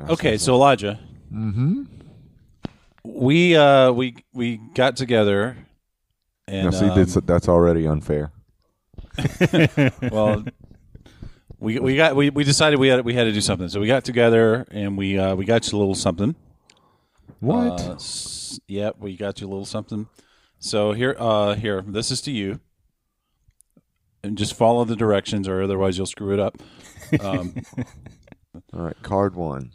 Okay, so Elijah, we got together, and now, see, that's already unfair. well, we decided we had to do something, so we got together and we got you a little something. What? Yep, we got you a little something. So here, this is to you, and just follow the directions, or otherwise you'll screw it up. All right, card 1.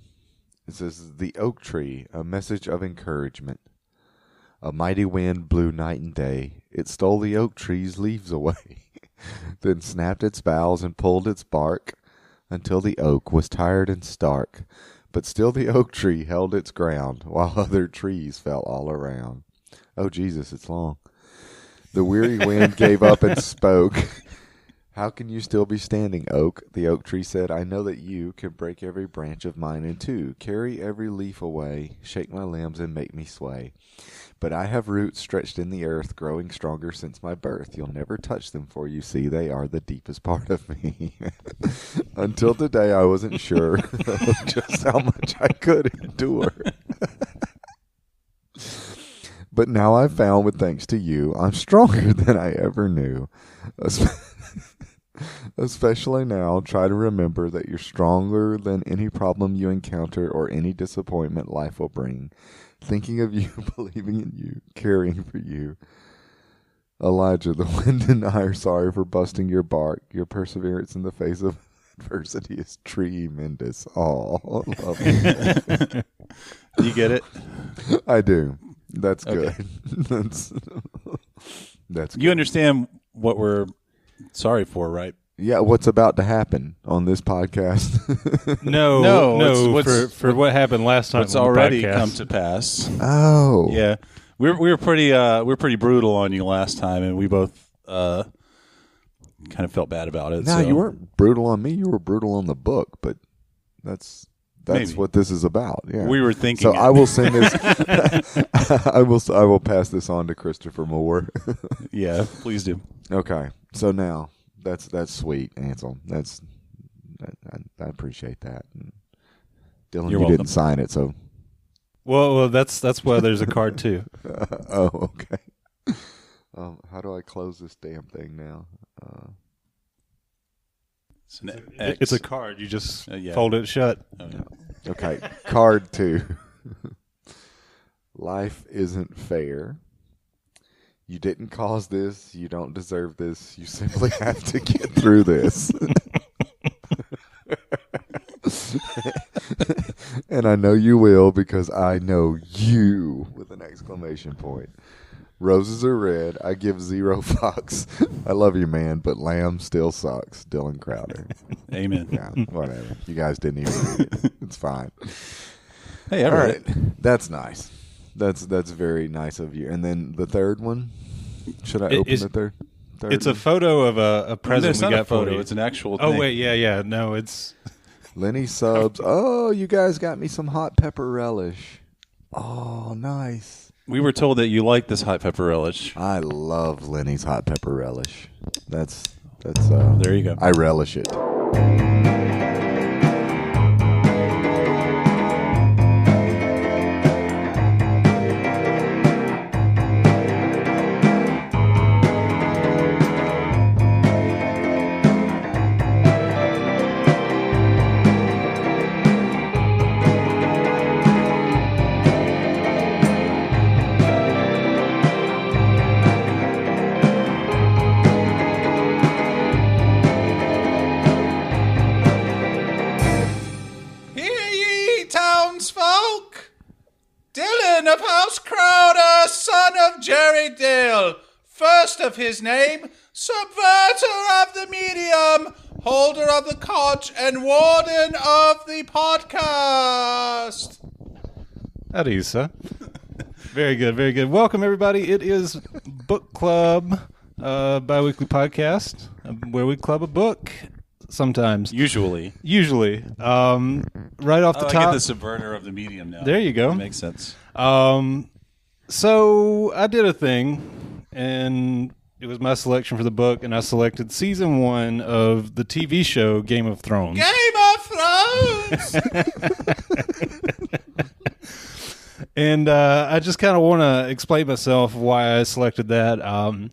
It says, "The oak tree, a message of encouragement. A mighty wind blew night and day. It stole the oak tree's leaves away, then snapped its boughs and pulled its bark, until the oak was tired and stark. But still the oak tree held its ground, while other trees fell all around." Oh, Jesus, it's long. "The weary wind gave up and spoke. 'How can you still be standing, oak?' The oak tree said, 'I know that you can break every branch of mine in two, carry every leaf away, shake my limbs and make me sway. But I have roots stretched in the earth, growing stronger since my birth. You'll never touch them, for you see they are the deepest part of me.' Until today I wasn't sure of just how much I could endure. But now I've found, with thanks to you, I'm stronger than I ever knew. Especially now, try to remember that you're stronger than any problem you encounter or any disappointment life will bring. Thinking of you, believing in you, caring for you. Elijah, the wind and I are sorry for busting your bark. Your perseverance in the face of adversity is tremendous." Oh, love you. You get it? I do. That's Okay. good. That's good. You understand what we're sorry for, right? Yeah, what's about to happen on this podcast? No. For what happened last time. What's on the already podcast. come to pass. Oh, Yeah, we were pretty brutal on you last time, and we both kind of felt bad about it. No, so. you weren't brutal on me. You were brutal on the book, but that's Maybe. what this is about. Yeah, We were thinking. So it. I will send this. I will pass this on to Christopher Moore. Yeah, please do. Okay, so now that's sweet, Ansel. I appreciate that. And Dylan, You're you welcome. didn't sign it, so. Well, that's why there's a card too. Oh, okay. How do I close this damn thing now? It's an X. It's a card. You just Yeah. fold it shut. Oh, yeah. Okay, card 2. Life isn't fair. You didn't cause this. You don't deserve this. You simply have to get through this. And I know you will, because I know you, with an exclamation point. Roses are red. I give 0 fucks. I love you, man, but lamb still sucks. Dylan Crowder. Amen. Yeah, whatever. You guys didn't even read it. It's fine. Hey, All all right. That's nice. That's very nice of you. And then the third one? Should I open the third It's a one? photo of a present It's we not got a photo. for you. It's an actual Oh thing. wait, yeah. No, it's Lenny subs. Oh, you guys got me some hot pepper relish. Oh, nice. We were told that you like this hot pepper relish. I love Lenny's hot pepper relish. That's There you go. I relish it. Hear ye, townsfolk! Dylan of House Crowder, son of Jerry Dale, first of his name, subverter of the medium, holder of the conch, and warden of the podcast. that is, sir. Very good, very good. Welcome everybody. It is Book Club, bi-weekly podcast where we club a book. Sometimes, Usually. right off the I top. get the subverter of the medium now. There you go. That makes sense. So I did a thing, and it was my selection for the book, and I selected season 1 of the TV show Game of Thrones. Game of Thrones! Thrones. And I just kind of want to explain myself why I selected that.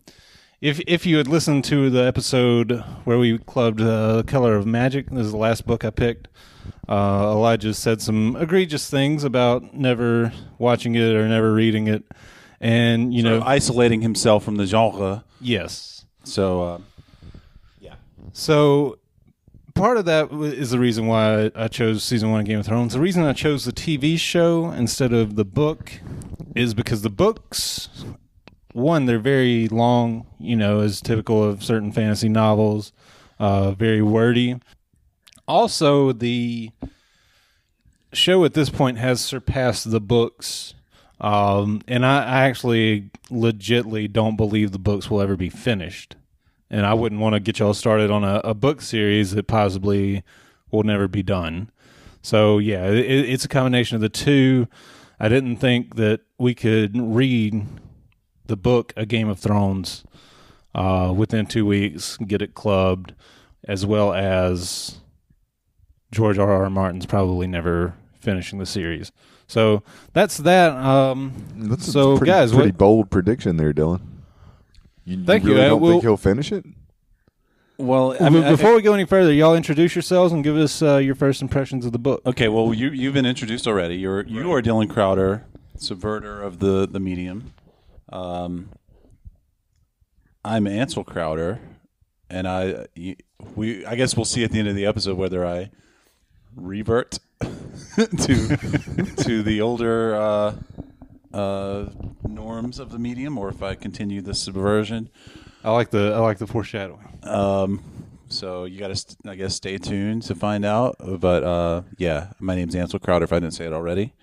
If you had listened to the episode where we clubbed Color of Magic, this is the last book I picked, Elijah said some egregious things about never watching it or never reading it. And, you know, isolating himself from the genre. Yes. So, yeah. So part of that is the reason why I chose season 1 of Game of Thrones. The reason I chose the TV show instead of the book is because the books, one, they're very long, you know, as typical of certain fantasy novels, very wordy. Also, the show at this point has surpassed the books. And I actually legitly don't believe the books will ever be finished. And I wouldn't want to get y'all started on a book series that possibly will never be done. So, yeah, it's a combination of the two. I didn't think that we could read the book, A Game of Thrones, within 2 weeks, get it clubbed, as well as George R.R. Martin's probably never finishing the series. So that's that. That's so, a guys, pretty bold prediction there, Dylan. Thank you. you. Really don't think he'll finish it? Well, before we go any further, y'all introduce yourselves and give us your first impressions of the book. Okay, well, you've been introduced already. You are Dylan Crowder, subverter of the medium. I'm Ansel Crowder, and I guess we'll see at the end of the episode whether I revert to the older norms of the medium, or if I continue the subversion. I like the foreshadowing. So you got to, I guess, stay tuned to find out. But yeah, my name's Ansel Crowder. If I didn't say it already.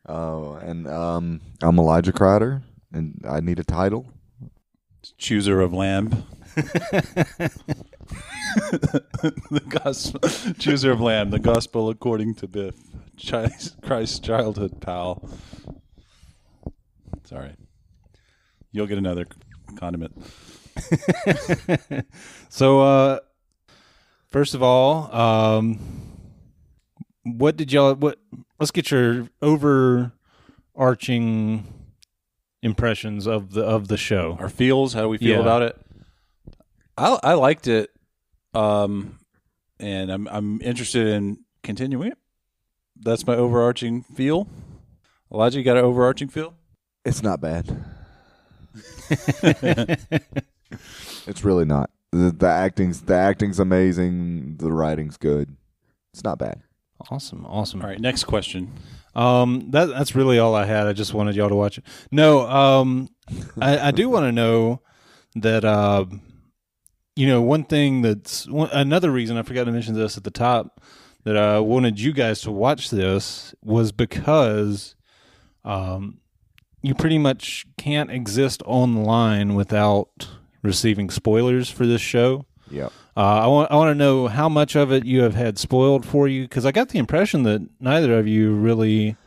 And I'm Elijah Crowder, and I need a title. Chooser of Lamb. The gospel, chooser of Lamb, the gospel according to Biff, Christ's childhood pal. Sorry, you'll get another condiment. So, first of all, what did y'all? Let's get your overarching impressions of the show. Our feels, how do we feel about it? I liked it, and I'm interested in continuing it. That's my overarching feel. Elijah, you got an overarching feel? It's not bad. It's really not. The acting's amazing. The writing's good. It's not bad. Awesome. All right, next question. That's really all I had. I just wanted y'all to watch it. No, I do want to know that, one thing another reason I forgot to mention this at the top, that I wanted you guys to watch this was because, you pretty much can't exist online without receiving spoilers for this show. Yep. I want to know how much of it you have had spoiled for you, because I got the impression that neither of you really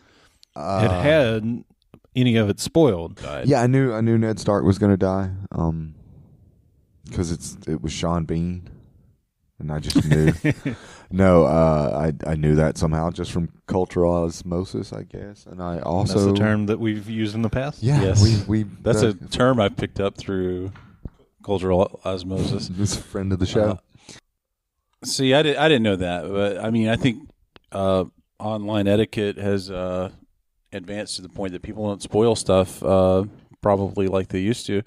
had any of it spoiled. Yeah, I knew Ned Stark was going to die, because it was Sean Bean, and I just knew. No, I knew that somehow just from cultural osmosis, I guess, and I also that's the term that we've used in the past. Yeah, yes. we that's a term I picked up through cultural osmosis. This friend of the show. See, I didn't know that, but I mean, I think online etiquette has advanced to the point that people don't spoil stuff probably like they used to.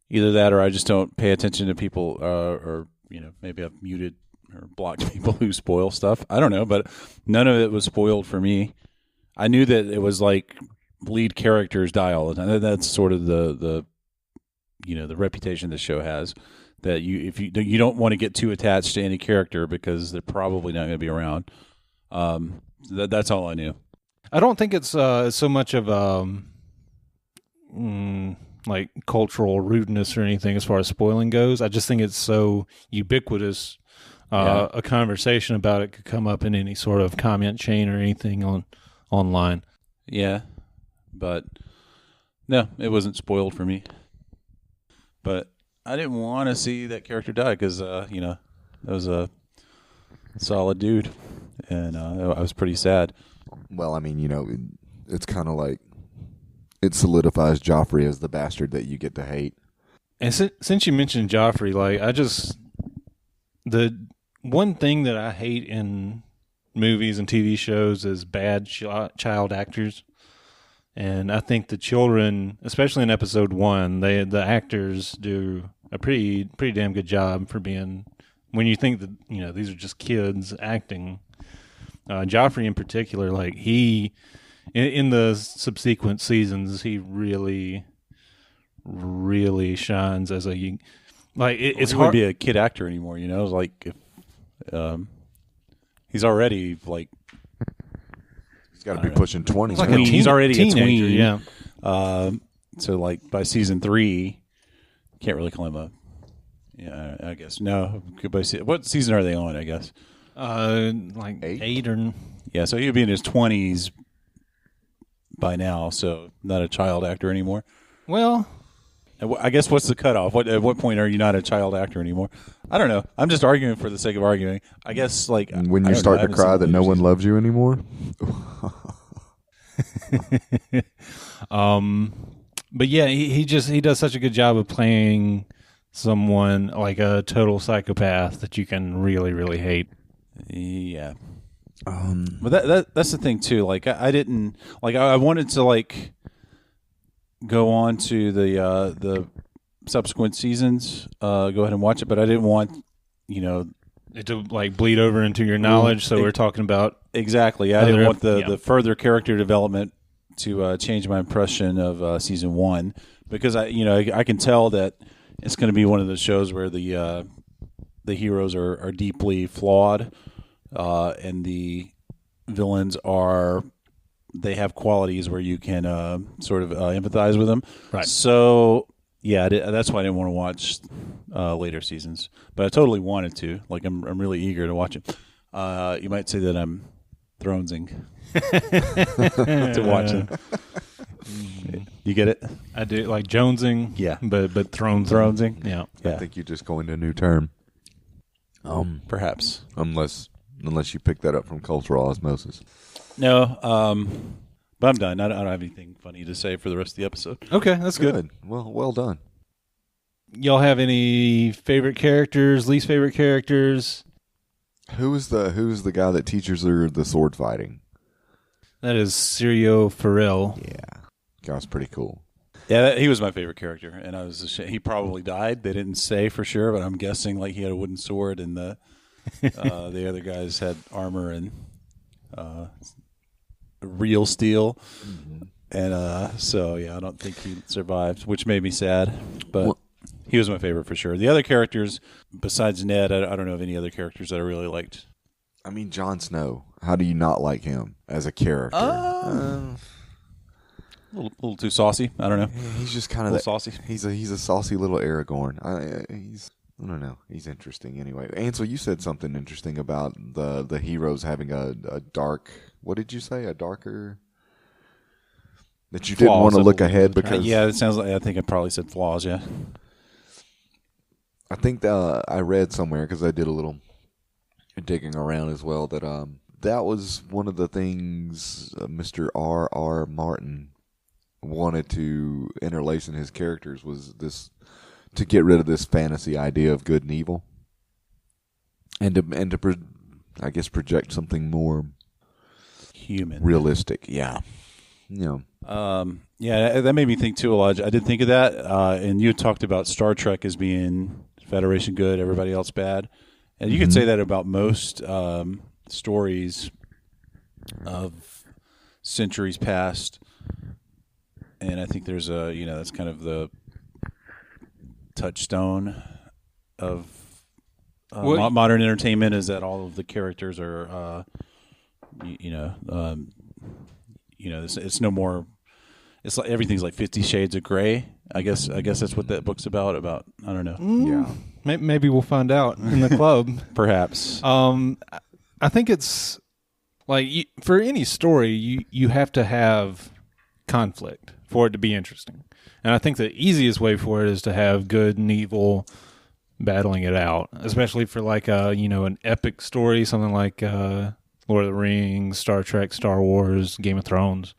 Either that, or I just don't pay attention to people, or maybe I've muted or blocked people who spoil stuff. I don't know, but none of it was spoiled for me. I knew that it was like lead characters die all the time. That's sort of the reputation this show has, that if you don't want to get too attached to any character because they're probably not going to be around. That's all I knew. I don't think it's so much of like cultural rudeness or anything as far as spoiling goes. I just think it's so ubiquitous. A conversation about it could come up in any sort of comment chain or anything online. Yeah, but no, it wasn't spoiled for me. But I didn't want to see that character die because that was a solid dude, and I was pretty sad. Well, I mean, it's kind of like it solidifies Joffrey as the bastard that you get to hate. And since you mentioned Joffrey, like the one thing that I hate in movies and TV shows is bad child actors. And I think the children, especially in episode 1, the actors do a pretty damn good job for being, when you think that, these are just kids acting. Joffrey in particular, like he, in the subsequent seasons, he really, really shines as a, like it's he hard wouldn't be a kid actor anymore. It's like if he's already like. He's got to be pushing 20. like he's already teenager, a tween. yeah. So like by season 3, can't really call him a. Yeah, I guess no. What season are they on? I guess. Like 8 or. Yeah, so he would be in his 20s by now. So not a child actor anymore. Well, I guess what's the cutoff? At what point are you not a child actor anymore? I don't know. I'm just arguing for the sake of arguing. I guess like when you start to cry that no one loves you anymore. But yeah, he does such a good job of playing someone like a total psychopath that you can really, really hate. Yeah. But that's the thing too. Like I didn't like I wanted to like go on to the subsequent seasons, go ahead and watch it, but I didn't want It to like bleed over into your knowledge. So we're talking about exactly. I didn't want the further character development to change my impression of season 1, because I can tell that it's going to be one of those shows where the heroes are deeply flawed, and the villains they have qualities where you can sort of empathize with them. Right. So yeah, that's why I didn't want to watch later seasons, but I totally wanted to. Like I'm really eager to watch it. You might say that I'm thronesing to watch it. You get it? I do, like jonesing. Yeah, but thronesing. Yeah. I think you just coined a new term. Perhaps. Unless you pick that up from cultural osmosis. No, but I'm done. I don't have anything funny to say for the rest of the episode. Okay, that's good. Well done. Y'all have any favorite characters, least favorite characters? Who's the guy that teaches her the sword fighting? That is Sirio Farrell. Yeah, guy's pretty cool. Yeah, he was my favorite character, and I was he probably died. They didn't say for sure, but I'm guessing like he had a wooden sword, and the other guys had armor and real steel. Mm-hmm. And so yeah, I don't think he survived, which made me sad. But he was my favorite for sure. The other characters, besides Ned, I don't know of any other characters that I really liked. I mean, Jon Snow. How do you not like him as a character? A little too saucy. I don't know. He's just kind of saucy. He's a saucy little Aragorn. I don't know. He's interesting anyway. Ansel, you said something interesting about the heroes having a dark. What did you say? A darker. That you didn't want to look ahead because. Yeah, it sounds like I think I probably said flaws. Yeah. I think I read somewhere because I did a little digging around as well that was one of the things Mr. R.R. Martin wanted to interlace in his characters was this to get rid of this fantasy idea of good and evil, and to I guess project something more human, realistic. Yeah, yeah, that made me think too, Elijah. I did think of that, and you talked about Star Trek as being Federation good, everybody else bad, and you could say that about most stories of centuries past. And I think there's that's kind of the touchstone of modern entertainment is that all of the characters are, it's no more. It's like everything's like 50 Shades of Grey. I guess that's what that book's about. I don't know. Yeah, maybe we'll find out in the club. Perhaps. I think it's like for any story, you have to have conflict for it to be interesting. And I think the easiest way for it is to have good and evil battling it out, especially for like an epic story, something like Lord of the Rings, Star Trek, Star Wars, Game of Thrones.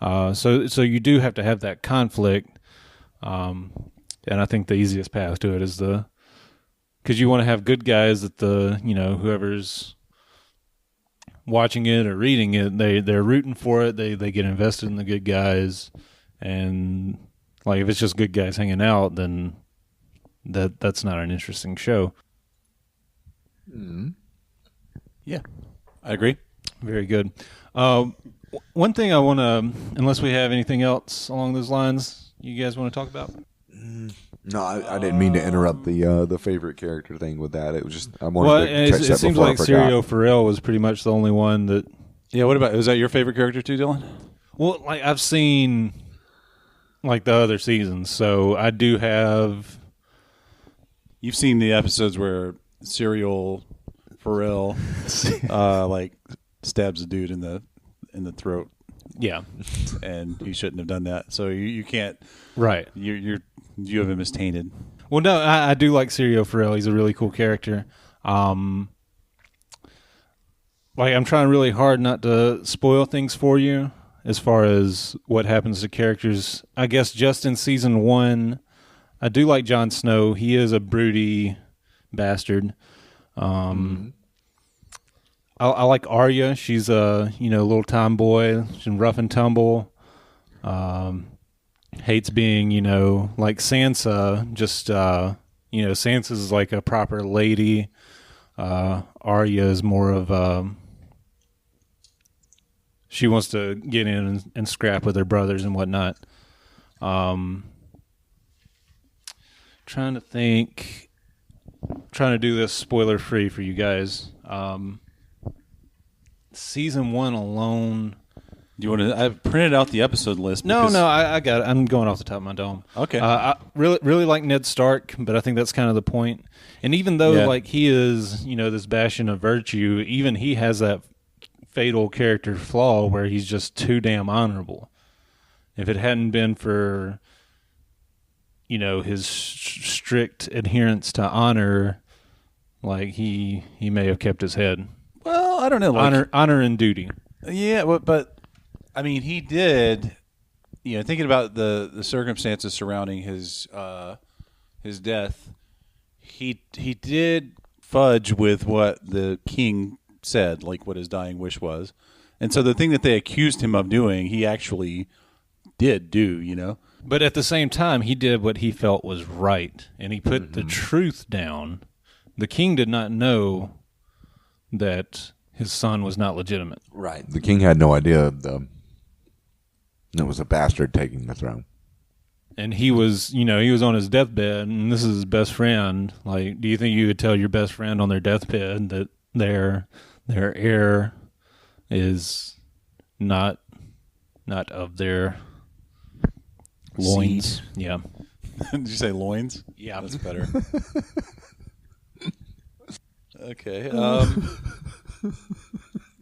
So you do have to have that conflict, and I think the easiest path to it is because you want to have good guys that whoever's watching it or reading it, they're rooting for it. They get invested in the good guys, and like if it's just good guys hanging out, then that's not an interesting show. Mm-hmm. Yeah, I agree. Very good. One thing I want to, unless we have anything else along those lines, you guys want to talk about? No, I didn't mean to interrupt the favorite character thing with that. It was just I wanted to catch that it seems before like I forgot. Sirio Farrell was pretty much the only one that. Yeah, what about, was that your favorite character too, Dylan? Well, like I've seen like the other seasons, so I do have. You've seen the episodes where Serial Pharrell like stabs a dude in the throat. Yeah, and he shouldn't have done that. So you can't. Right. You have him as tainted. Well, no, I do like Sirio Farrell. He's a really cool character. Like I'm trying really hard not to spoil things for you as far as what happens to characters. I guess just in season 1, I do like Jon Snow. He is a broody bastard. I like Arya. She's a little tomboy. She's rough and tumble. Hates being like Sansa. Just Sansa's like a proper lady. Arya is more of she wants to get in and scrap with her brothers and whatnot. Trying to do this spoiler free for you guys. Season 1 alone. Do you want to? I've printed out the episode list. No, I got it. I'm going off the top of my dome. Okay. I really like Ned Stark, but I think that's kind of the point. And even though like he is, this bastion of virtue, even he has that fatal character flaw where he's just too damn honorable. If it hadn't been for his strict adherence to honor, like he may have kept his head. Well, I don't know. Like, honor and duty. Yeah, but I mean, he did. Thinking about the circumstances surrounding his death, he did fudge with what the king said, like what his dying wish was, and so the thing that they accused him of doing, he actually did do. But at the same time, he did what he felt was right, and he put the truth down. The king did not know that his son was not legitimate. Right. The king had no idea that it was a bastard taking the throne. And he was on his deathbed, and this is his best friend. Like, do you think you would tell your best friend on their deathbed that their heir is not of their loins? Seed. Yeah. Did you say loins? Yeah. That's better. Okay.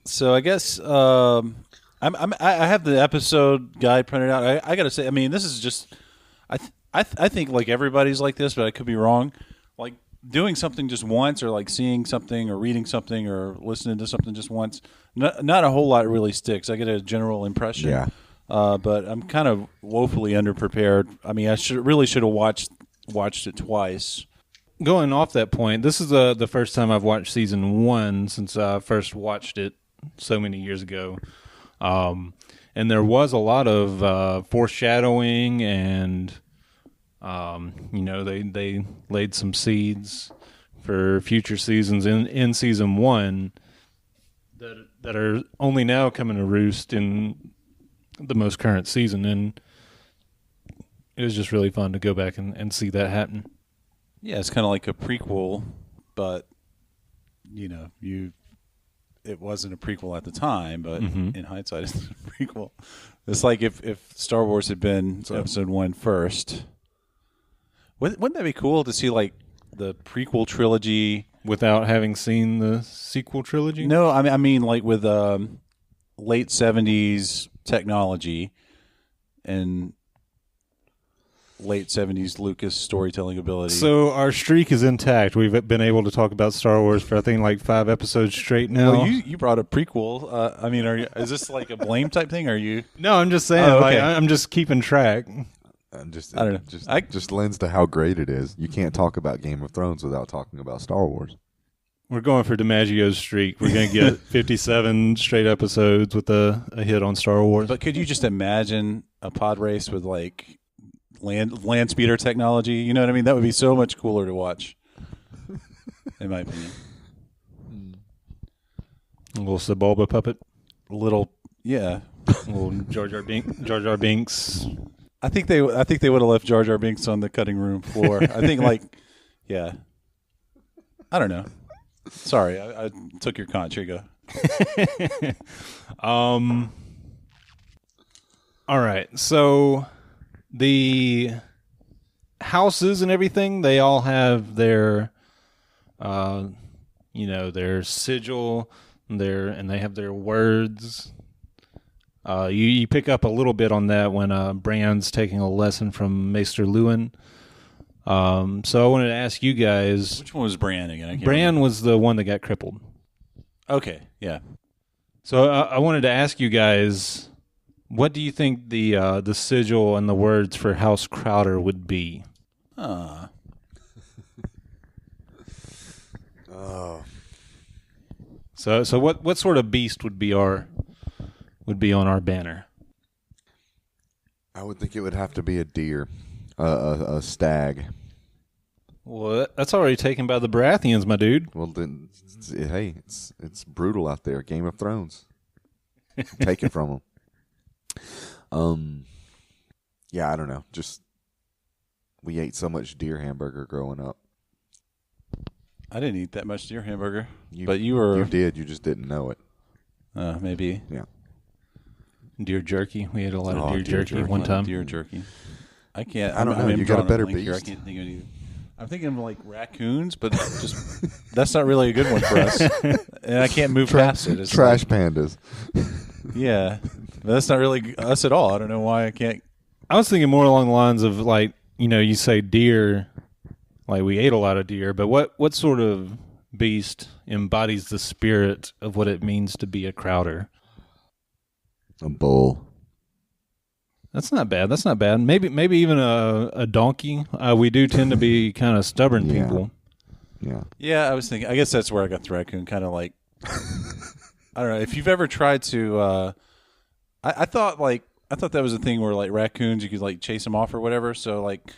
So I guess I have the episode guide printed out. I got to say, I mean, this is just I think like everybody's like this, but I could be wrong. Like doing something just once, or like seeing something, or reading something, or listening to something just once, not a whole lot really sticks. I get a general impression. Yeah. But I'm kind of woefully underprepared. I mean, I should have watched it twice. Going off that point, this is the first time I've watched season 1 since I first watched it so many years ago. And there was a lot of foreshadowing, and they laid some seeds for future seasons in season 1 that are only now coming to roost in the most current season, and it was just really fun to go back and see that happen. Yeah, it's kind of like a prequel, but it wasn't a prequel at the time, but in hindsight, it's a prequel. It's like if Star Wars had been episode 1 first. Wouldn't that be cool to see like the prequel trilogy without having seen the sequel trilogy? No, I mean like with late 70s technology, and late 70s Lucas storytelling ability. So our streak is intact. We've been able to talk about Star Wars for I think like 5 episodes straight now. Well, you brought a prequel. I mean, is this like a blame type thing? Are you? No, I'm just saying. Oh, okay. I'm just keeping track. I don't know. Just lends to how great it is. You can't talk about Game of Thrones without talking about Star Wars. We're going for DiMaggio's streak. We're going to get 57 straight episodes with a hit on Star Wars. But could you just imagine a pod race with like land speeder technology? You know what I mean? That would be so much cooler to watch, in my opinion. A little Sebulba puppet. Yeah. A little Jar Jar Binks. I think they would have left Jar Jar Binks on the cutting room floor. I think yeah. I don't know. Sorry, I took your conch. Here you go. All right. So the houses and everything, they all have their, their sigil, and they have their words. You pick up a little bit on that when Bran's taking a lesson from Maester Lewin. So I wanted to ask you guys. Which one was Bran again? Bran was the one that got crippled. Okay, yeah. So I wanted to ask you guys, what do you think the sigil and the words for House Crowder would be? Oh. So what sort of beast would be on our banner? I would think it would have to be a deer, a stag. Well, that's already taken by the Baratheons, my dude. Well, then, hey, it's brutal out there. Game of Thrones. Take it from them. Yeah, I don't know. Just we ate so much deer hamburger growing up. I didn't eat that much deer hamburger, You but you were. You did. You just didn't know it. Maybe. Yeah. Deer jerky. We ate a lot of deer jerky one time. Deer jerky. I can't. I don't know. You got a better beast. Here. I can't think of any. I'm thinking of like raccoons, but just that's not really a good one for us, and I can't move past it. It's trash pandas. Yeah, but that's not really us at all. I don't know why I can't. I was thinking more along the lines of like, you say deer, like we ate a lot of deer, but what sort of beast embodies the spirit of what it means to be a Crowder? A bull. That's not bad. Maybe even a donkey. We do tend to be kind of stubborn people. Yeah. Yeah, I was thinking. I guess that's where I got the raccoon. Kind of like, I don't know if you've ever tried to. I thought that was a thing where like raccoons you could like chase them off or whatever. So like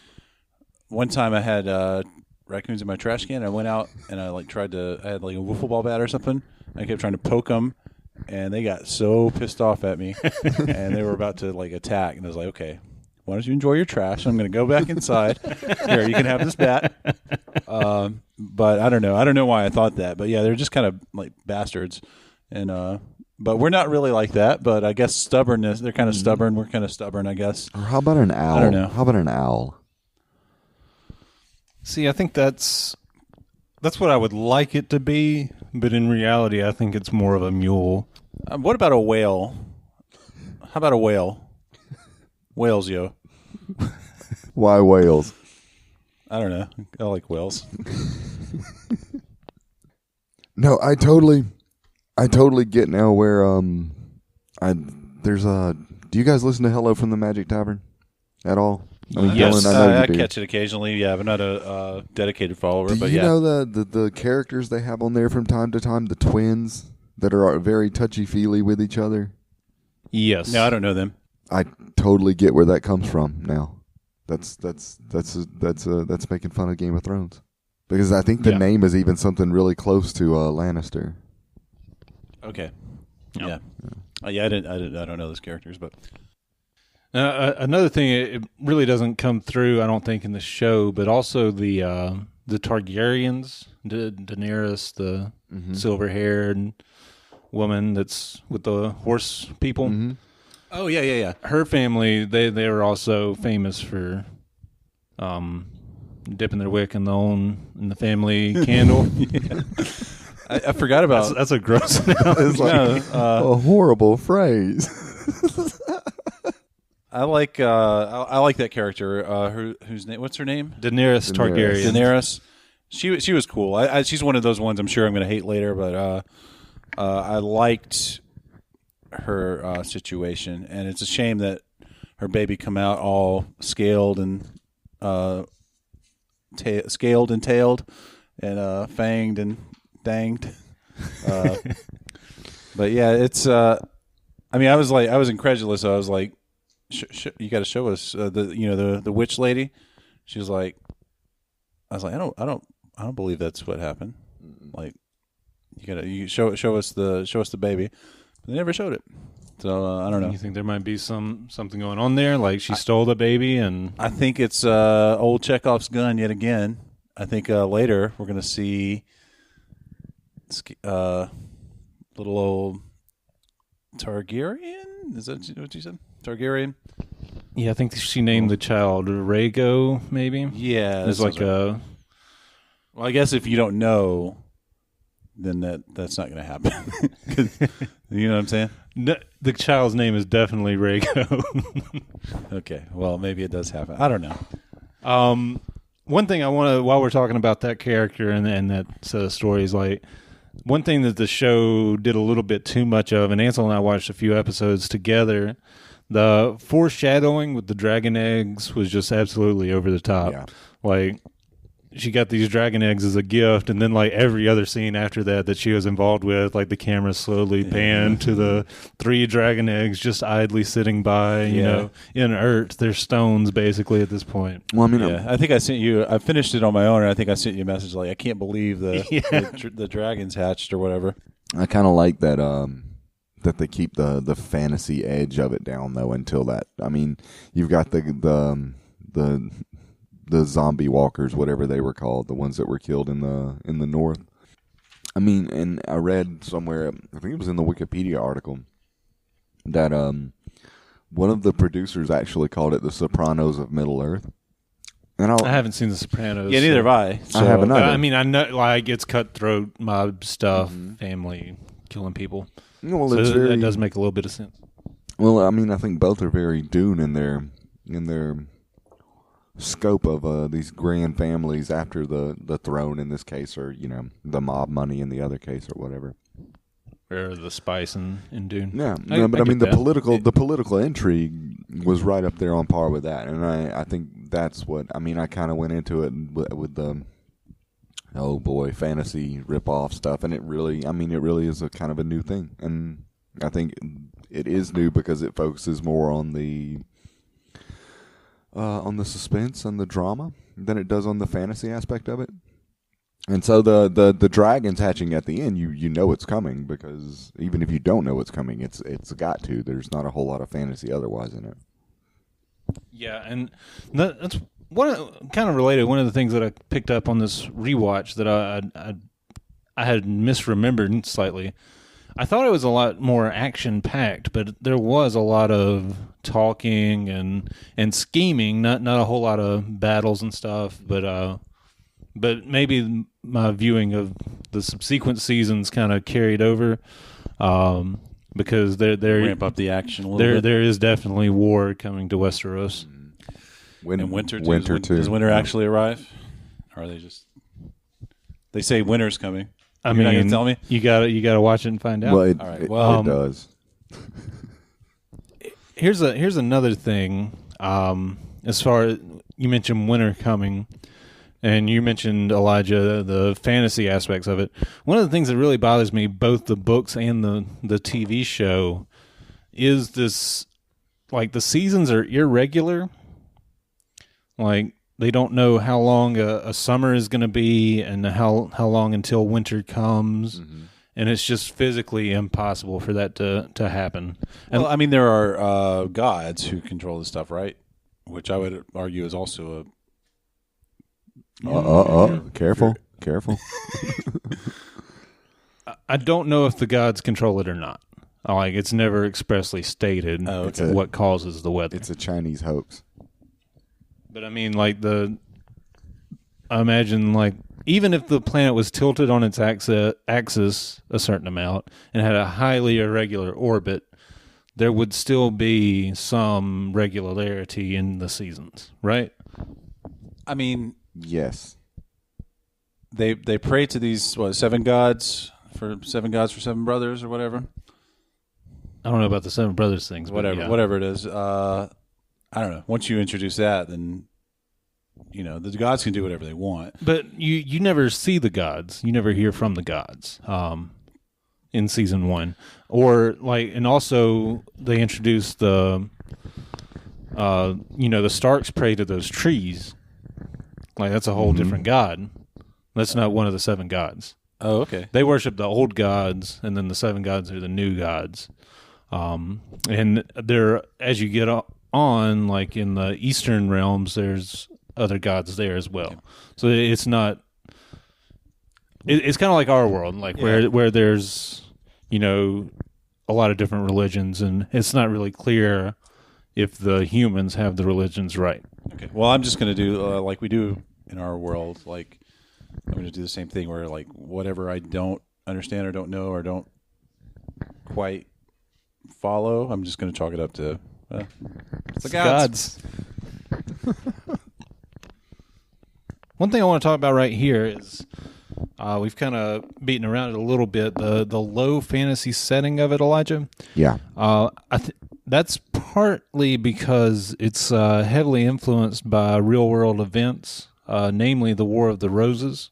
one time I had raccoons in my trash can. I went out and I had like a wiffle ball bat or something. I kept trying to poke them. And they got so pissed off at me, and they were about to like attack. And I was like, "Okay, why don't you enjoy your trash? I'm going to go back inside. Here, you can have this bat." But I don't know. I don't know why I thought that. But yeah, they're just kind of like bastards. And but we're not really like that. But I guess stubbornness. They're kind of stubborn. We're kind of stubborn, I guess. Or how about an owl? I don't know. How about an owl? See, I think that's what I would like it to be, but in reality, I think it's more of a mule. What about a whale? How about a whale? Whales, yo. Why whales? I don't know. I like whales. No, I totally get now where there's a. Do you guys listen to Hello from the Magic Tavern at all? I mean, Yes, Dylan, I know you I do. catch it occasionally. Yeah, but not a dedicated follower. Do but you yeah, know the characters they have on there from time to time? The twins that are very touchy feely with each other. Yes. no, I don't know them. I totally get where that comes from now. That's making fun of Game of Thrones because I think the name is even something really close to Lannister. Okay. Yep. Yeah. I don't know those characters, but Another thing, it really doesn't come through, I don't think, in the show, but also the Targaryens, Daenerys, the silver-haired woman that's with the horse people. Mm-hmm. oh yeah. Her family, they were also famous for dipping their wick in the family candle. I forgot about That's a gross analogy. It's like a horrible phrase. I like that character. Whose name? What's her name? Daenerys Targaryen. Daenerys. She was cool. She's one of those ones I'm sure I'm going to hate later, but I liked her situation, and it's a shame that her baby come out all scaled and tailed and fanged and danged. But yeah, it's. I was incredulous. I was like, you got to show us the witch lady. She was like, I was like, I don't believe that's what happened. Like, you show us the baby. They never showed it, so I don't know. You think there might be something going on there? Like she stole the baby, and I think it's old Chekhov's gun yet again. I think later we're gonna see little old Targaryen. Is that what you said? Targaryen. Yeah, I think she named the child Rhaego, maybe. Yeah, it's like right. Well, I guess if you don't know, then that's not going to happen. You know what I'm saying? No, the child's name is definitely Rhaego. Okay, well, maybe it does happen. I don't know. One thing I want to, while we're talking about that character and that set of stories, like one thing that the show did a little bit too much of, and Ansel and I watched a few episodes together. The foreshadowing with the dragon eggs was just absolutely over the top. Yeah. Like, she got these dragon eggs as a gift, and then like every other scene after that she was involved with, like the camera slowly panned to the 3 dragon eggs just idly sitting by, you know, inert. They're stones basically at this point. Well, I mean, I think I sent you. I finished it on my own, and I think I sent you a message like, I can't believe the dragons hatched or whatever. I kind of like that. That they keep the fantasy edge of it down though until that. I mean, you've got the zombie walkers, whatever they were called, the ones that were killed in the north. I mean, and I read somewhere, I think it was in the Wikipedia article, that one of the producers actually called it the Sopranos of Middle Earth. And I haven't seen the Sopranos. Yeah, neither have I. So, I haven't either. I mean, I know like it's cutthroat mob stuff, family killing people. Well, so that that does make a little bit of sense. Well, I mean, I think both are very Dune in their scope of these grand families after the throne in this case, or the mob money in the other case, or whatever. Or the spice in Dune. Yeah, but I mean the political intrigue was right up there on par with that, and I think that's what I mean. I kind of went into it with the fantasy rip-off stuff, and it really is a kind of a new thing, and I think it is new because it focuses more on the suspense and the drama than it does on the fantasy aspect of it. And so the dragons hatching at the end, you know it's coming, because even if you don't know it's coming, it's got to. There's not a whole lot of fantasy otherwise in it. Yeah, and that's kind of related. One of the things that I picked up on this rewatch that I had misremembered slightly. I thought it was a lot more action-packed, but there was a lot of talking and scheming, not a whole lot of battles and stuff, but maybe my viewing of the subsequent seasons kind of carried over, because they ramp up the action a little bit. There is definitely war coming to Westeros. And winter too. Does winter actually arrive? Or are they just... They say winter's coming. You're not going to tell me? You gotta watch it and find out. Well, it, all right. it does. Here's another thing. As far as you mentioned winter coming, and you mentioned, Elijah, the fantasy aspects of it. One of the things that really bothers me, both the books and the TV show, is this, like, the seasons are irregular. Like, they don't know how long a summer is going to be and how long until winter comes. Mm-hmm. And it's just physically impossible for that to happen. Well, I mean, there are gods who control this stuff, right? Which I would argue is also Careful. I don't know if the gods control it or not. Like, it's never expressly stated what causes the weather. It's a Chinese hoax. But I mean, like, I imagine, like, even if the planet was tilted on its axis a certain amount and had a highly irregular orbit, there would still be some regularity in the seasons, right? I mean, Yes. they pray to these seven gods for seven brothers or whatever. I don't know about the Seven Brothers things, but Whatever it is. I don't know. Once you introduce that, then the gods can do whatever they want. But you never see the gods. You never hear from the gods in season 1, and also they introduced the Starks pray to those trees. Like that's a whole different god. That's not one of the seven gods. Oh, okay. They worship the old gods, and then the seven gods are the new gods. And they're, as you get on, like in the Eastern realms, there's other gods there as well. Okay. So it's not. It's kind of like our world, like where there's a lot of different religions, and it's not really clear if the humans have the religions right. Okay. Well, I'm just going to do like we do in our world. Like I'm going to do the same thing where like whatever I don't understand or don't know or don't quite follow, I'm just going to chalk it up to it's the gods. One thing I want to talk about right here is we've kind of beaten around it a little bit, the low fantasy setting of it, Elijah. Yeah. That's partly because it's heavily influenced by real-world events, namely the War of the Roses.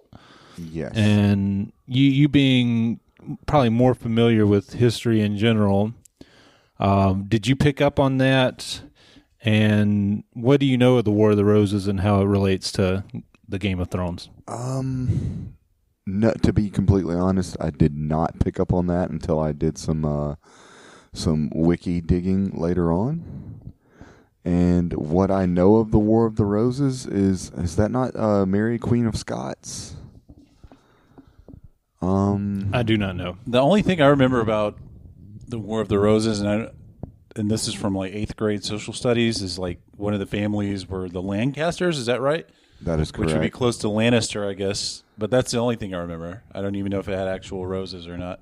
Yes. And you being probably more familiar with history in general, did you pick up on that? And what do you know of the War of the Roses and how it relates to the Game of Thrones? No, to be completely honest, I did not pick up on that until I did some wiki digging later on. And what I know of the War of the Roses is that not Mary, Queen of Scots? I do not know. The only thing I remember about the War of the Roses, and this is from like 8th grade social studies, is like one of the families were the Lancasters. Is that right? That is correct. Which would be close to Lannister, I guess. But that's the only thing I remember. I don't even know if it had actual roses or not.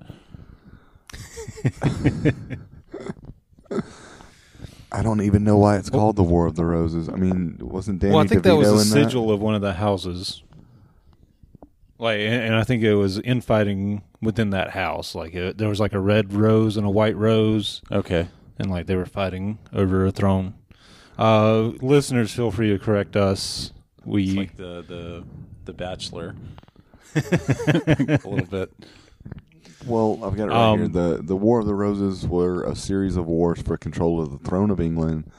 I don't even know why it's called the War of the Roses. I mean, wasn't Danny Well, I think DeVito that was a in sigil of one of the houses. Like, and I think it was infighting within that house. Like, there was like a red rose and a white rose. Okay. And like they were fighting over a throne. Listeners, feel free to correct us. It's like the Bachelor. A little bit. Well, I've got it right here. The War of the Roses were a series of wars for control of the throne of England,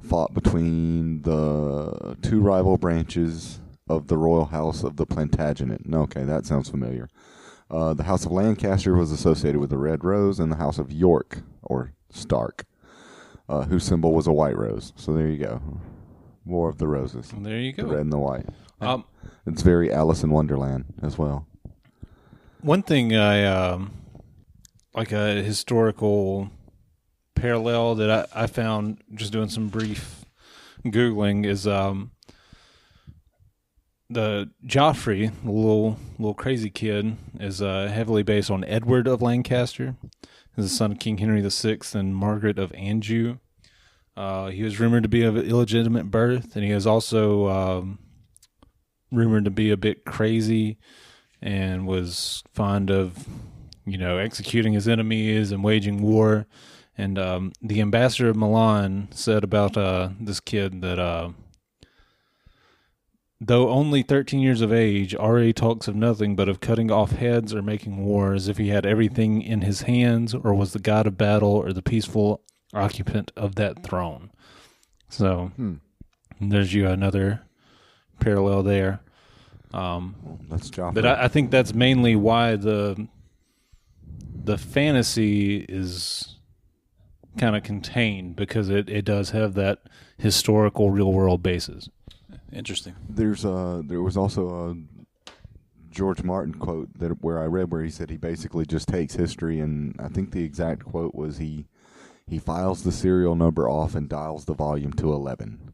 fought between the two rival branches of the royal house of the Plantagenet. Okay, that sounds familiar. The House of Lancaster was associated with the red rose, and the House of York, or Stark, whose symbol was a white rose. So there you go. War of the Roses. There you go. The red and the white. It's very Alice in Wonderland as well. One thing I like a historical parallel that I found just doing some brief Googling is the Joffrey, the little crazy kid, is heavily based on Edward of Lancaster. He's the son of King Henry VI and Margaret of Anjou. He was rumored to be of illegitimate birth, and he was also rumored to be a bit crazy and was fond of, executing his enemies and waging war. And the ambassador of Milan said about this kid that though only 13 years of age, already talks of nothing but of cutting off heads or making war, as if he had everything in his hands, or was the god of battle, or the peaceful occupant of that throne. So there's you another parallel there. That's Joffrey. But I think that's mainly why the fantasy is kind of contained, because it does have that historical real world basis. Interesting. There was also a George Martin quote where I read where he said he basically just takes history, and I think the exact quote was he files the serial number off and dials the volume to 11.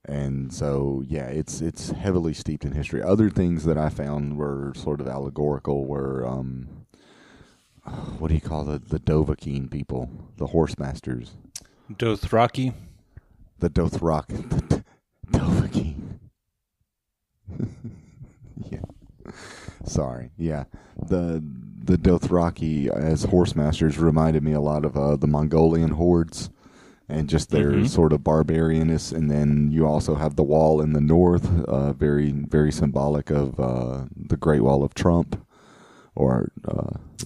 And so, yeah, it's heavily steeped in history. Other things that I found were sort of allegorical were, what do you call the Dovahkiin people? The horse masters. Dothraki. The Dovahkiin. Yeah. Sorry. Yeah. The Dothraki as horse masters reminded me a lot of the Mongolian hordes and just their sort of barbarianness. And then you also have the wall in the north, very, very symbolic of the Great Wall of Trump or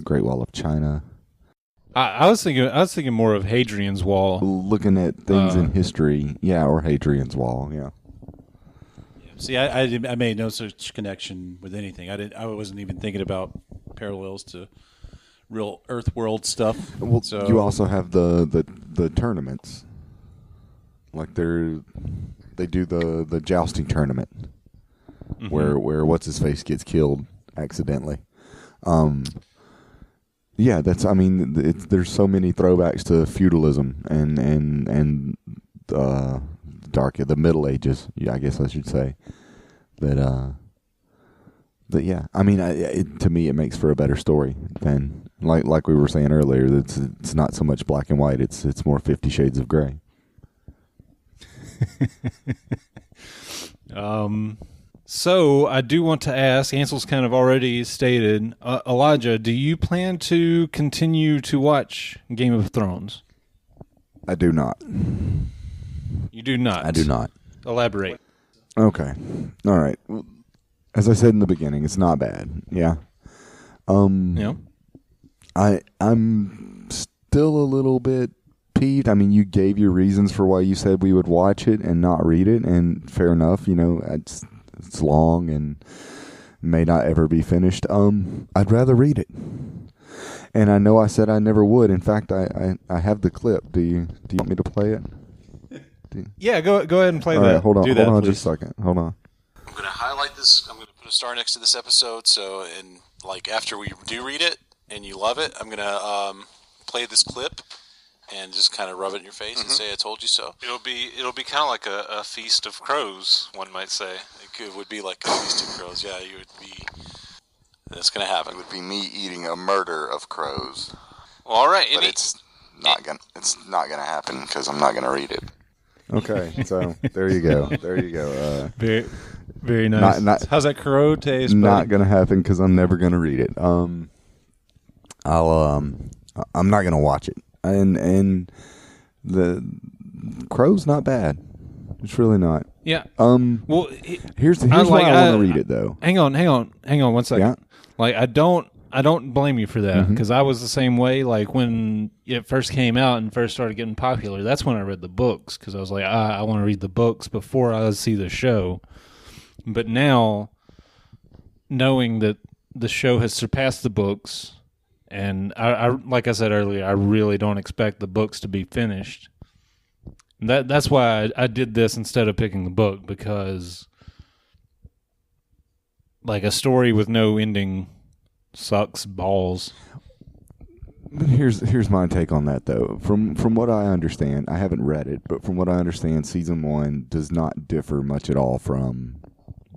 Great Wall of China. I was thinking more of Hadrian's Wall. Looking at things in history, yeah, or Hadrian's Wall, yeah. See, I made no such connection with anything. I wasn't even thinking about parallels to real Earth world stuff. Well, so you also have the tournaments, like they do the jousting tournament, where what's his face gets killed accidentally. Yeah, there's so many throwbacks to feudalism and the Middle Ages. Yeah, I guess I should say that. Yeah, I mean, to me, it makes for a better story than like we were saying earlier. It's not so much black and white. It's more 50 Shades of Gray. So I do want to ask. Ansel's kind of already stated. Elijah, do you plan to continue to watch Game of Thrones? I do not. You do not. I do not. Elaborate. Okay. All right. As I said in the beginning, it's not bad. Yeah. Yeah. I'm still a little bit peeved. I mean, you gave your reasons for why you said we would watch it and not read it, and fair enough. You know, it's long and may not ever be finished. I'd rather read it. And I know I said I never would. In fact, I have the clip. Do you want me to play it? Yeah, go ahead and play All that. right, hold on please. just a second. Hold on. I'm going to highlight this. I'm going to put a star next to this episode. So, after we do read it and you love it, I'm going to play this clip and just kind of rub it in your face and say, "I told you so." It'll be kind of like a feast of crows, one might say. It would be like a feast of crows. Yeah, you would be. That's going to happen. It would be me eating a murder of crows. Well, all right, But it's not gonna happen because I'm not gonna read it. Okay, so there you go. There you go. Very, very nice. how's that crow taste? Not gonna happen because I'm never gonna read it. I'm not gonna watch it. And the Crow's not bad. It's really not. Yeah. Well, here's why I want to read it though. Hang on 1 second. Yeah. Like I don't blame you for that because I was the same way. Like when it first came out and first started getting popular, that's when I read the books because I was like, I want to read the books before I see the show. But now, knowing that the show has surpassed the books, and I like I said earlier, I really don't expect the books to be finished. That's why I did this instead of picking the book because, like, a story with no ending sucks balls. But here's my take on that though. From what I understand, I haven't read it, but from what I understand, season 1 does not differ much at all from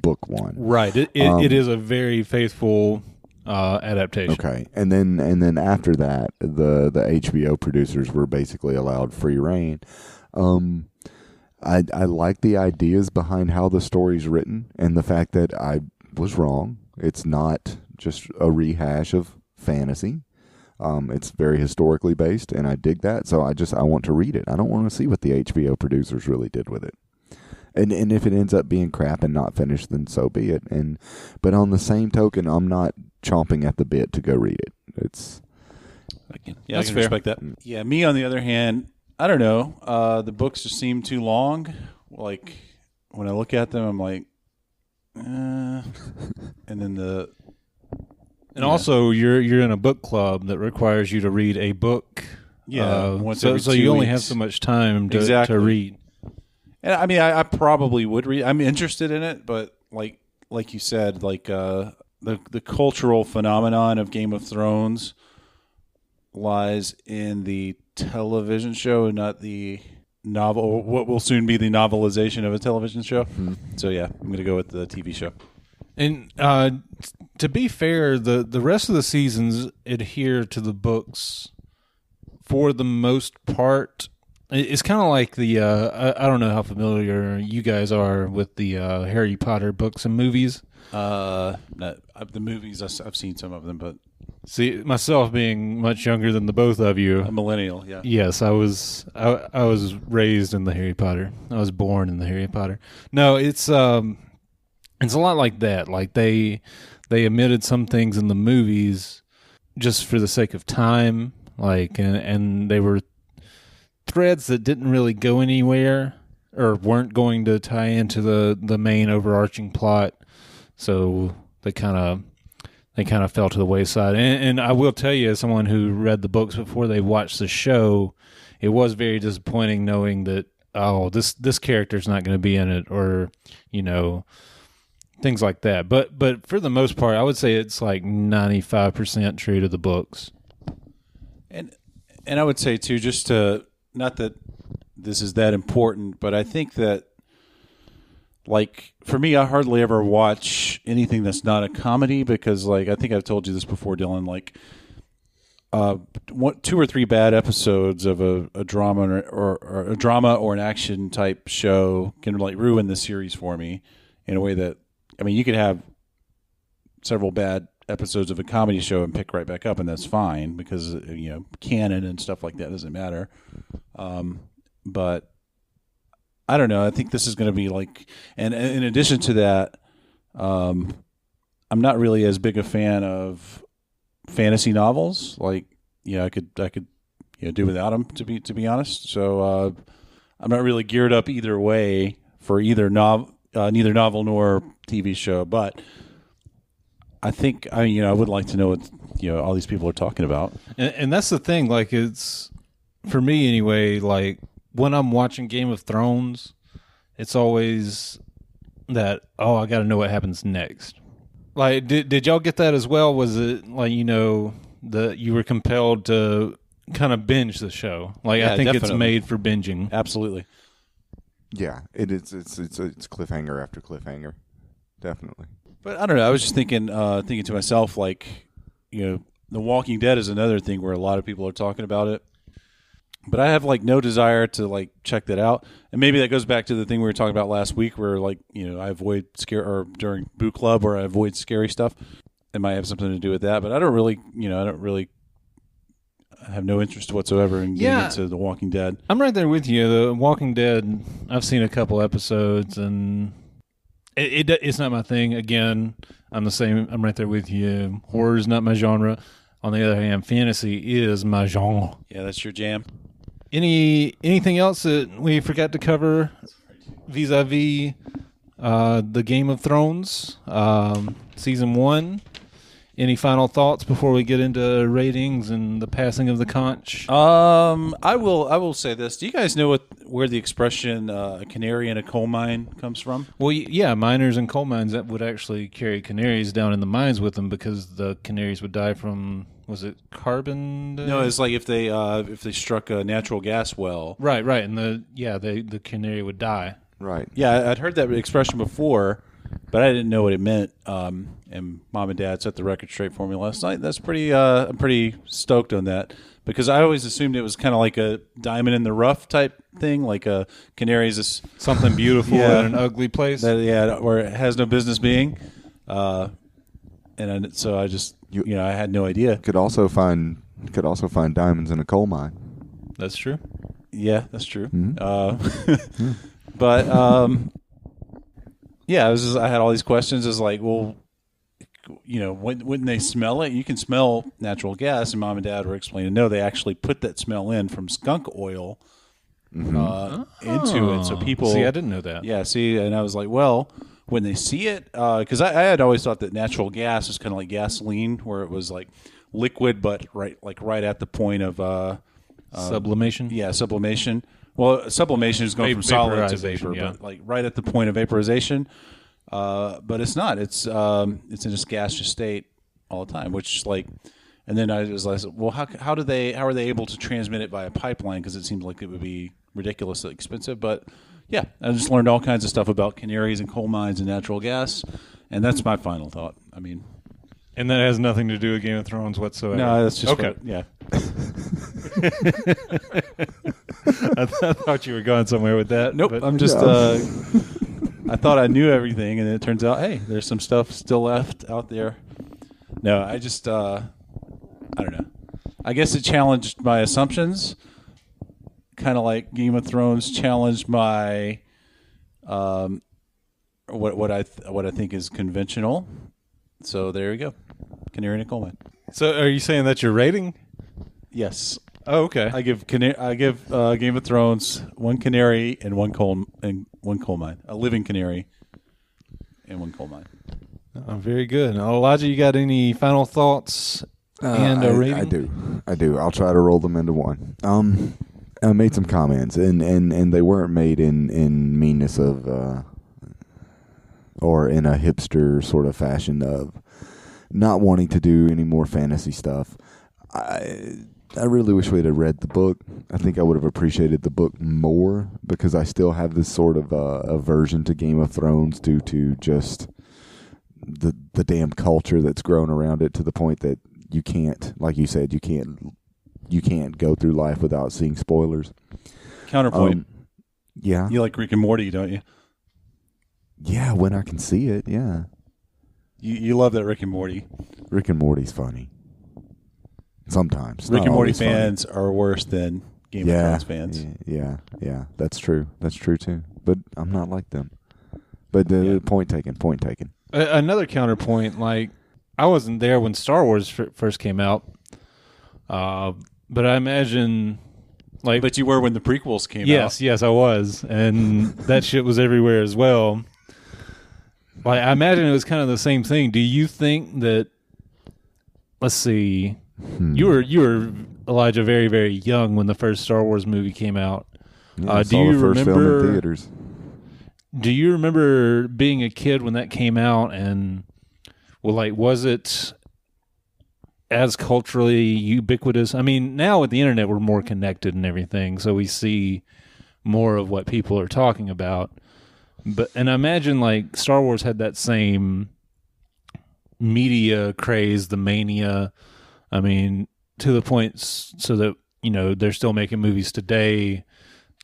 book 1. Right. It is a very faithful adaptation. Okay, and then after that, the HBO producers were basically allowed free reign. I like the ideas behind how the story's written and the fact that I was wrong. It's not just a rehash of fantasy. It's very historically based, and I dig that. So I want to read it. I don't want to see what the HBO producers really did with it. And if it ends up being crap and not finished, then so be it. But on the same token, I'm not chomping at the bit to go read it. It's I can respect that. Yeah, me on the other hand, I don't know. The books just seem too long. Like when I look at them, I'm like, and then also you're in a book club that requires you to read a book. Yeah, so you only have so much time to read. And I mean, I probably would read. I'm interested in it, but like you said, like the cultural phenomenon of Game of Thrones lies in the television show and not the novel, or what will soon be the novelization of a television show. So yeah, I'm going to go with the TV show. And to be fair, the rest of the seasons adhere to the books for the most part. It's kind of like the I don't know how familiar you guys are with the Harry Potter books and movies. The movies, I've seen some of them, but See, myself being much younger than the both of you, a millennial, yeah. yes, I was raised in the Harry Potter. I was born in the Harry Potter. No, it's a lot like that. Like they omitted some things in the movies just for the sake of time, like and they were threads that didn't really go anywhere or weren't going to tie into the main overarching plot. So they kind of fell to the wayside. And I will tell you, as someone who read the books before they watched the show, it was very disappointing knowing that, oh, this character's not going to be in it, or, things like that. But for the most part, I would say it's like 95% true to the books. And I would say, too, just to, not that this is that important, but I think that, like, for me, I hardly ever watch anything that's not a comedy because, like, I think I've told you this before, Dylan, like, 2 or 3 bad episodes of a drama or a drama or an action type show can, like, ruin the series for me in a way that, I mean, you could have several bad episodes of a comedy show and pick right back up, and that's fine because, canon and stuff like that doesn't matter. But I don't know. I think this is going to be like, and in addition to that, I'm not really as big a fan of fantasy novels. Like, I could do without them to be honest. So I'm not really geared up either way for neither novel nor TV show. But I think I would like to know what all these people are talking about. And that's the thing. Like, it's for me anyway. Like, when I'm watching Game of Thrones, it's always that, oh, I got to know what happens next. Like, did y'all get that as well? Was it like, that you were compelled to kind of binge the show? Like, Yeah, I think definitely. it's made for binging. Absolutely. Yeah, it is. It's cliffhanger after cliffhanger, definitely. But I don't know. I was just thinking to myself, like, The Walking Dead is another thing where a lot of people are talking about it. But I have, like, no desire to, like, check that out. And maybe that goes back to the thing we were talking about last week where, like, I avoid or during Book Club, or I avoid scary stuff. It might have something to do with that. But I don't really have no interest whatsoever in getting into The Walking Dead. I'm right there with you. The Walking Dead, I've seen a couple episodes, and it's not my thing. Again, I'm the same. I'm right there with you. Horror is not my genre. On the other hand, fantasy is my genre. Yeah, that's your jam. Anything else that we forgot to cover vis-a-vis the Game of Thrones season 1? Any final thoughts before we get into ratings and the passing of the conch? I will say this. Do you guys know where the expression "a canary in a coal mine" comes from? Well, yeah, miners and coal mines that would actually carry canaries down in the mines with them because the canaries would die from, was it carbon? No, it's like if they struck a natural gas well. Right, and the canary would die. Right. Yeah, I'd heard that expression before, but I didn't know what it meant. And Mom and Dad set the record straight for me last night. That's pretty. I'm pretty stoked on that because I always assumed it was kind of like a diamond in the rough type thing, like a canary is Something beautiful Yeah. in an ugly place. where it has no business being. So I just I had no idea. Could also find diamonds in a coal mine. That's true. Yeah, that's true. Mm-hmm. But I had all these questions. It's like, well, when they smell it, you can smell natural gas. And Mom and Dad were explaining, no, they actually put that smell in from skunk oil into it. So people See, I didn't know that. Yeah, see, and I was like, well, when they see it, because I had always thought that natural gas was kind of like gasoline, where it was like liquid, but right at the point of Sublimation? Yeah, sublimation. Well, sublimation is going from solid to Vaporization, vapor, yeah. but like right at the point of vaporization. But it's not. It's in this gaseous state all the time, which like, and then I was like, well, how are they able to transmit it via pipeline? Because it seems like it would be ridiculously expensive. But yeah, I just learned all kinds of stuff about canaries and coal mines and natural gas, And that's my final thought. I mean, And that has nothing to do with Game of Thrones whatsoever. no, that's just okay. what- yeah. I thought you were going somewhere with that. Nope. but- I'm just. I thought I knew everything, and it turns out, hey, there's some stuff still left out there. No, I just. I don't know. I guess it challenged my assumptions, kind of like Game of Thrones challenged my. What I think is conventional. So there you go. Canary in a coal mine. So are you saying that's your rating? Yes. Oh, okay. I give Game of Thrones one canary and one coal mine, a living canary and one coal mine. Oh, very good. Now, Elijah, you got any final thoughts and a rating? I do. I'll try to roll them into one. I made some comments, and they weren't made in meanness of or in a hipster sort of fashion of not wanting to do any more fantasy stuff. I really wish we'd have read the book. I think I would have appreciated the book more because I still have this sort of aversion to Game of Thrones due to just the damn culture that's grown around it to the point that you can't, like you said, you can't go through life without seeing spoilers. Counterpoint. Yeah. You like Rick and Morty, don't you? Yeah, when I can see it, yeah. You love that Rick and Morty. Rick and Morty's funny. Sometimes. Rick Not and Morty always funny. fans are worse than Game of Thrones fans. Yeah, that's true. That's true too. But I'm not like them. But point taken. Another counterpoint, like, I wasn't there when Star Wars first came out, but I imagine, like... But you were when the prequels came out. Yes, I was. And that shit was everywhere as well. Like, I imagine it was kind of the same thing. Do you think that... Let's see... You were Elijah very, very young when the first Star Wars movie came out. Yeah, I do saw you the first remember film in theaters? Do you remember being a kid when that came out, and was it as culturally ubiquitous? I mean, now with the internet we're more connected and everything, so we see more of what people are talking about. And I imagine like Star Wars had that same media craze, the mania. I mean, to the point so that, they're still making movies today.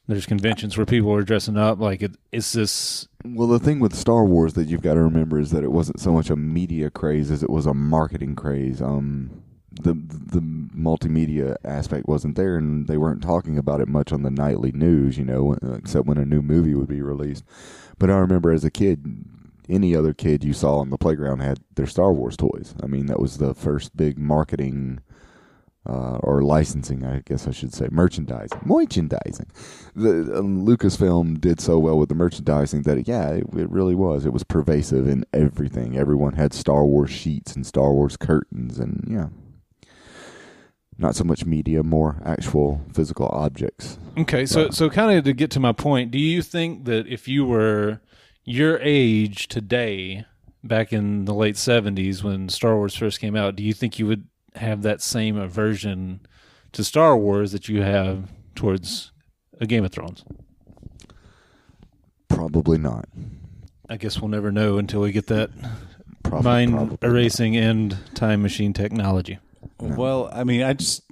There's conventions where people are dressing up. Like, it's this... Well, the thing with Star Wars that you've got to remember is that it wasn't so much a media craze as it was a marketing craze. The multimedia aspect wasn't there, and they weren't talking about it much on the nightly news, except when a new movie would be released. But I remember as a kid... Any other kid you saw on the playground had their Star Wars toys. I mean, that was the first big marketing or licensing, I guess I should say, merchandising. Lucasfilm did so well with the merchandising that, it really was. It was pervasive in everything. Everyone had Star Wars sheets and Star Wars curtains and, not so much media, more actual physical objects. Okay, so kind of to get to my point, do you think that if you were... your age today, back in the late 70s when Star Wars first came out, do you think you would have that same aversion to Star Wars that you have towards a Game of Thrones? Probably not. I guess we'll never know until we get that Probably mind-erasing and time machine technology. No. Well, I mean, I just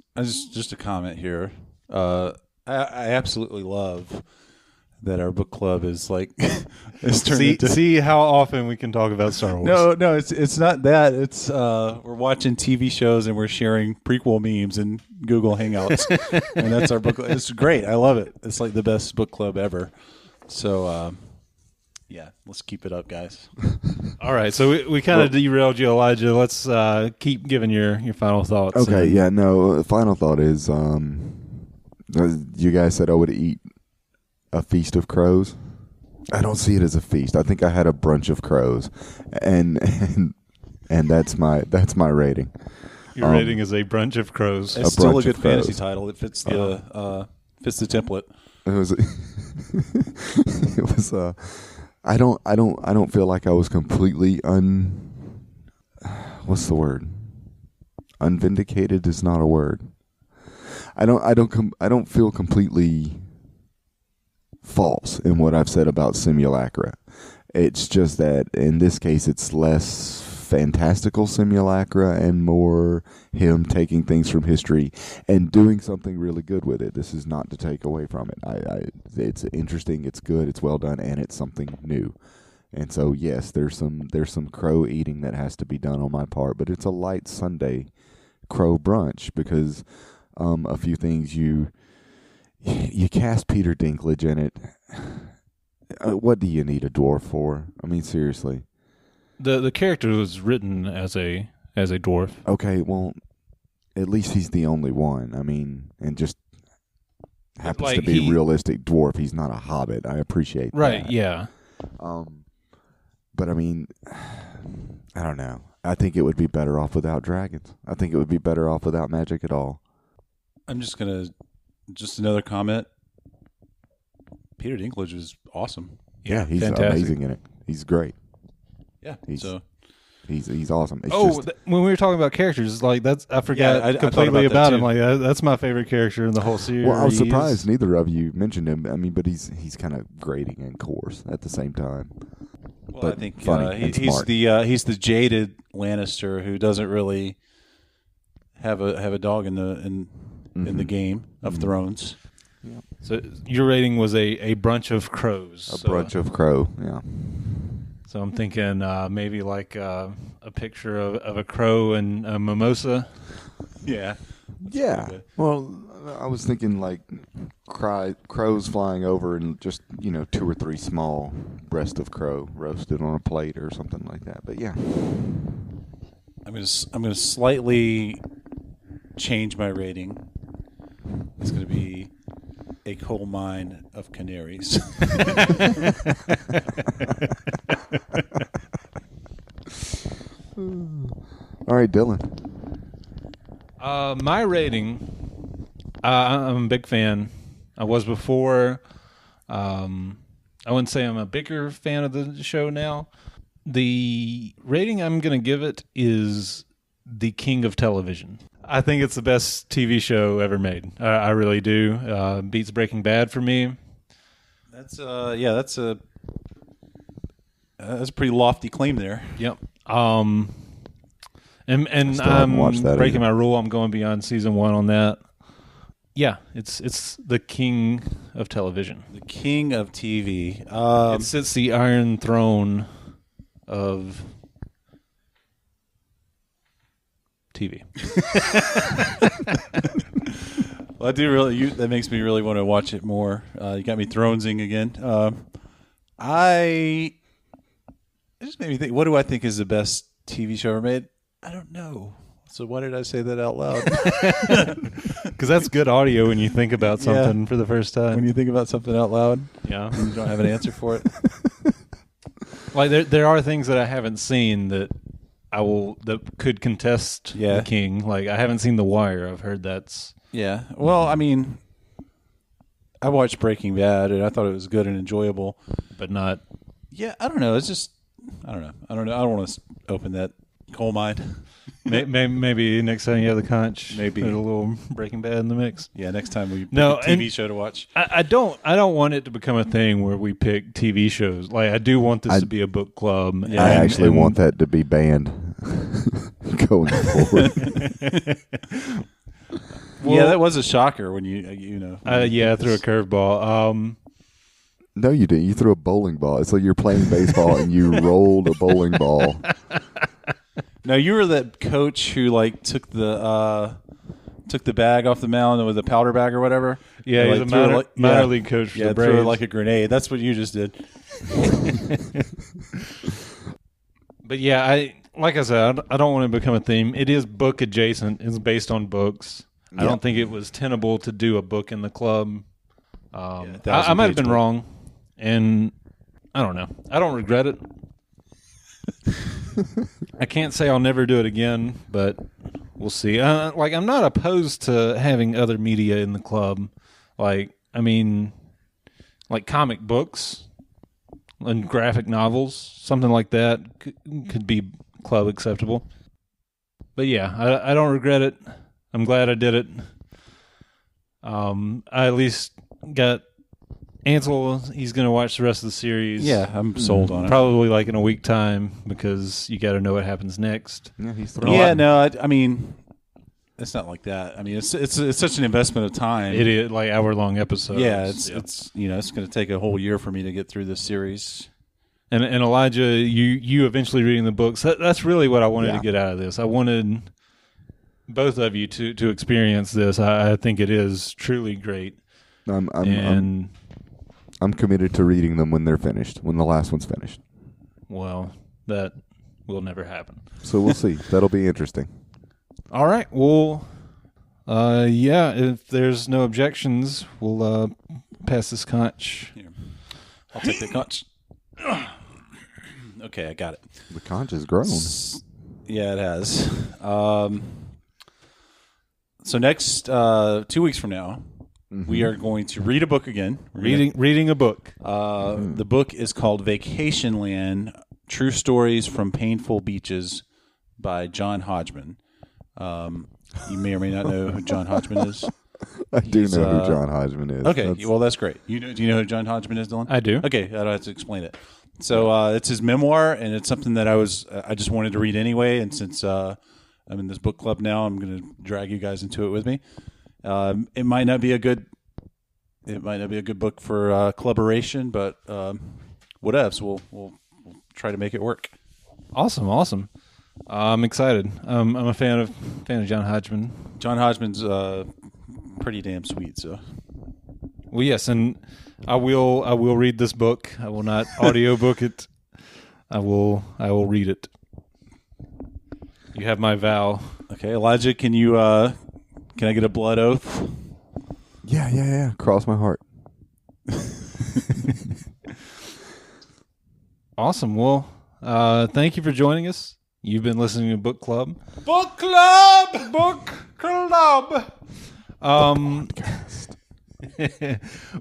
a comment here. I absolutely love that our book club is like is turned into... See how often we can talk about Star Wars. No, it's not that. It's we're watching TV shows and we're sharing prequel memes in Google Hangouts, and that's our book. It's great. I love it. It's like the best book club ever. So, let's keep it up, guys. All right, so we kind of derailed you, Elijah. Let's keep giving your final thoughts. Okay, final thought is, you guys said I would eat a feast of crows. I don't see it as a feast. I think I had a brunch of crows, and that's my rating. Your rating is a brunch of crows. It's still a good fantasy title. It fits the template. It was. It was. I don't feel like I was completely what's the word? Unvindicated is not a word. I don't feel completely false in what I've said about simulacra. It's just that in this case, it's less fantastical simulacra and more him taking things from history and doing something really good with it. This is not to take away from it. It's interesting, it's good, it's well done, and it's something new. And so, yes, there's some crow eating that has to be done on my part, but it's a light Sunday crow brunch because a few things you cast Peter Dinklage in it. What do you need a dwarf for? I mean, seriously. The character was written as a dwarf. Okay, well, at least he's the only one. I mean, and just happens Like to be realistic dwarf. He's not a hobbit. I appreciate right, that. yeah. But I mean, I don't know. I think it would be better off without dragons. I think it would be better off without magic at all. I'm just another comment. Peter Dinklage was awesome. Yeah, he's fantastic. amazing in it. He's great. Yeah, He's awesome. It's When we were talking about characters, like I forgot I thought completely about that about him. too. Like that's my favorite character in the whole series. well, I was surprised neither of you mentioned him. I mean, but he's kind of grating and coarse at the same time. Well, But I think funny and he's smart. he's the jaded Lannister who doesn't really have a dog in the game of Thrones. So your rating was a brunch of crows. A brunch of crow. Yeah. So I'm thinking maybe like a picture of a crow and a mimosa. Yeah. Yeah. Okay. Well, I was thinking like crows flying over and just 2 or 3 small breast of crow roasted on a plate or something like that. But yeah. I'm gonna slightly change my rating. It's gonna be a coal mine of canaries. All right, Dylan. My rating, I'm a big fan. I was before. I wouldn't say I'm a bigger fan of the show now. The rating I'm going to give it is the king of television. I think it's the best TV show ever made. I really do. Beats Breaking Bad for me. That's a pretty lofty claim there. Yep. And still haven't watched that breaking either. my rule. I'm going beyond season 1 on that. Yeah, it's the king of television. The king of TV. It sits the Iron Throne of TV. Well, I do really. That makes me really want to watch it more. You got me Thronesing again. It just made me think. What do I think is the best TV show ever made? I don't know. So why did I say that out loud? Because that's good audio when you think about something for the first time. When you think about something out loud, yeah, and you don't have an answer for it. like there are things that I haven't seen that that could contest the king. Like I haven't seen The Wire. I've heard that's Yeah. Well, I mean, I watched Breaking Bad and I thought it was good and enjoyable, but not. Yeah, I don't know. It's just I don't know. I don't want to open that coal mine. Maybe next time you have the conch, maybe put a little Breaking Bad in the mix. Yeah, next time we pick a TV show to watch. I don't want it to become a thing where we pick TV shows. Like I do want this to be a book club. Yeah, I actually want that to be banned going forward. Well, yeah, that was a shocker when you I threw a curveball. No, you didn't. You threw a bowling ball. It's like you're playing baseball and you rolled a bowling ball. No, you were that coach who like took the bag off the mound with a powder bag or whatever. Yeah, he's like, a minor league coach for the Braves. Threw it like a grenade. That's what you just did. But yeah, like I said, I don't want to become a theme. It is book adjacent. It's based on books. I don't think it was tenable to do a book in the club. I might have been wrong, and I don't know. I don't regret it. I can't say I'll never do it again, but we'll see. I'm not opposed to having other media in the club. Like comic books and graphic novels, something like that could be club acceptable. But yeah, I don't regret it. I'm glad I did it. I at least got Ansel, he's going to watch the rest of the series. Yeah, I'm sold on it. Probably like in a week time because you got to know what happens next. Yeah, he's throwing. Yeah, no, I mean, it's not like that. I mean, it's such an investment of time. It is like hour-long episodes. Yeah, it's it's going to take a whole year for me to get through this series. And Elijah, you eventually reading the books. That's really what I wanted to get out of this. I wanted both of you to experience this. I think it is truly great. I'm committed to reading them when they're finished, when the last one's finished. Well, that will never happen. So we'll see. That'll be interesting. All right. Well, if there's no objections, we'll pass this conch. Here. I'll take the conch. Okay, I got it. The conch has grown. Yeah, it has. So next 2 weeks from now, we are going to read a book again. Reading a book. The book is called Vacation Land: True Stories from Painful Beaches by John Hodgman. You may or may not know who John Hodgman is. I do know who John Hodgman is. Okay, well, that's great. Do you know who John Hodgman is, Dylan? I do. Okay, I don't have to explain it. So it's his memoir, and it's something that I just wanted to read anyway. And since I'm in this book club now, I'm going to drag you guys into it with me. It might not be a good book for collaboration, but whatevs. We'll try to make it work. Awesome. I'm excited. I'm a fan of John Hodgman. John Hodgman's pretty damn sweet. So, well, yes, and I will read this book. I will not audiobook it. I will read it. You have my vow. Okay, Elijah, can I get a blood oath? Yeah. Cross my heart. Awesome. Well, thank you for joining us. You've been listening to Book Club. Book Club! Book Club!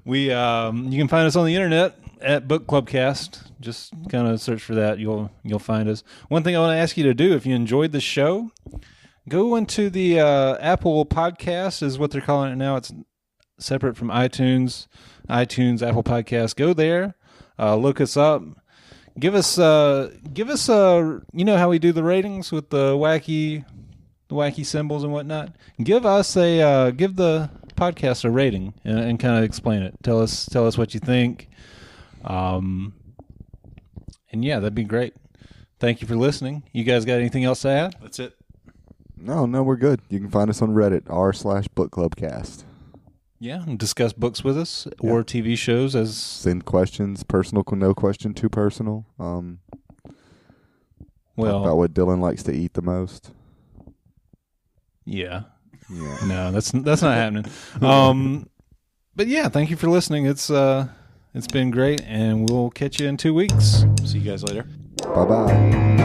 You can find us on the internet at Book Clubcast. Just kind of search for that. You'll find us. One thing I want to ask you to do, if you enjoyed the show, go into the Apple Podcast is what they're calling it now. It's separate from iTunes, Apple Podcast. Go there, look us up. Give us you know how we do the ratings with the wacky symbols and whatnot. Give the podcast a rating and kind of explain it. Tell us what you think. And yeah, that'd be great. Thank you for listening. You guys got anything else to add? That's it. No, we're good. You can find us on Reddit, r/bookclubcast. Yeah, and discuss books with us or TV shows as send questions, personal, no question, too personal. Talk about what Dylan likes to eat the most. Yeah. No, that's not happening. But yeah, thank you for listening. It's been great, and we'll catch you in 2 weeks. See you guys later. Bye-bye.